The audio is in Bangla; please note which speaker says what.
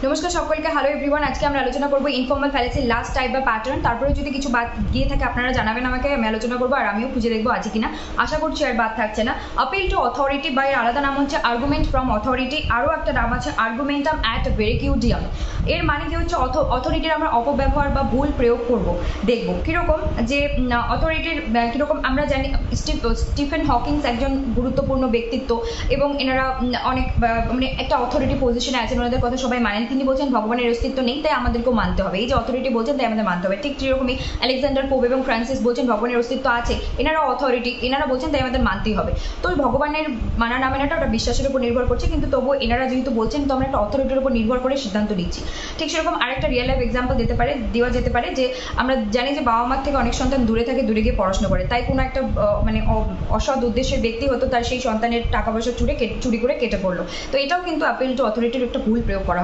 Speaker 1: নমস্কার সকলকে, হ্যালো এভরিওয়ান। আজকে আমরা আলোচনা করব ইনফর্মাল ফ্যালেসির লাস্ট টাইপ বা প্যাটার্ন। তারপরে যদি কিছু বাদ গিয়ে থাকে আপনারা জানাবেন আমাকে, আমি আলোচনা করবো আর আমিও খুঁজে দেখবো আছে কিনা। আশা করছি আর বাদ থাকছে না। আপিল টু অথরিটি বা এর আলাদা নাম হচ্ছে আর্গুমেন্ট ফ্রম অথরিটি, আরও একটা নাম আছে আর্গুমেন্টাম অ্যাট ভেরিকিউডিয়াম। এর মানে কি হচ্ছে, অথরিটির আমরা অপব্যবহার বা ভুল প্রয়োগ করব। দেখব কীরকম যে অথরিটির কীরকম আমরা জানি। স্টিফেন হকিংস একজন গুরুত্বপূর্ণ ব্যক্তিত্ব এবং এনারা অনেক মানে একটা অথরিটি পজিশনে আছেন, ওনাদের কথা সবাই মানেন। তিনি বলছেন ভগবানের অস্তিত্ব নেই, তাই আমাদেরকেও মানতে হবে। এই যে অথরিটি বলছেন তাই আমাদের মানতে হবে। ঠিক যেরকমই আলেকজান্ডার পোপ এবং ফ্রান্সিস বলছেন ভগবানের অস্তিত্ব আছে, এনারা অথরিটি, এনারা বলছেন তাই আমাদের মানতেই হবে। তো ভগবানের মানা না মানাটা ওটা বিশ্বাসের উপর নির্ভর করছে, কিন্তু তবুও এনারা যেহেতু বলছেন তো আমরা একটা অথরিটির উপর নির্ভর করে সিদ্ধান্ত নিচ্ছি। ঠিক সেরকম আরেকটা রিয়েল লাইফ এক্সাম্পল দেওয়া যেতে পারে যে আমরা জানি যে বাবা মার থেকে অনেক সন্তান দূরে থাকে, দূরে গিয়ে পড়াশোনা করে। তাই কোনো একটা মানে অসৎ উদ্দেশ্যের ব্যক্তি হতো তার সেই সন্তানের টাকা পয়সা চুরি করে কেটে পড়লো। তো এটাও কিন্তু আপিল টু অথরিটির একটা ভুল প্রয়োগ করা।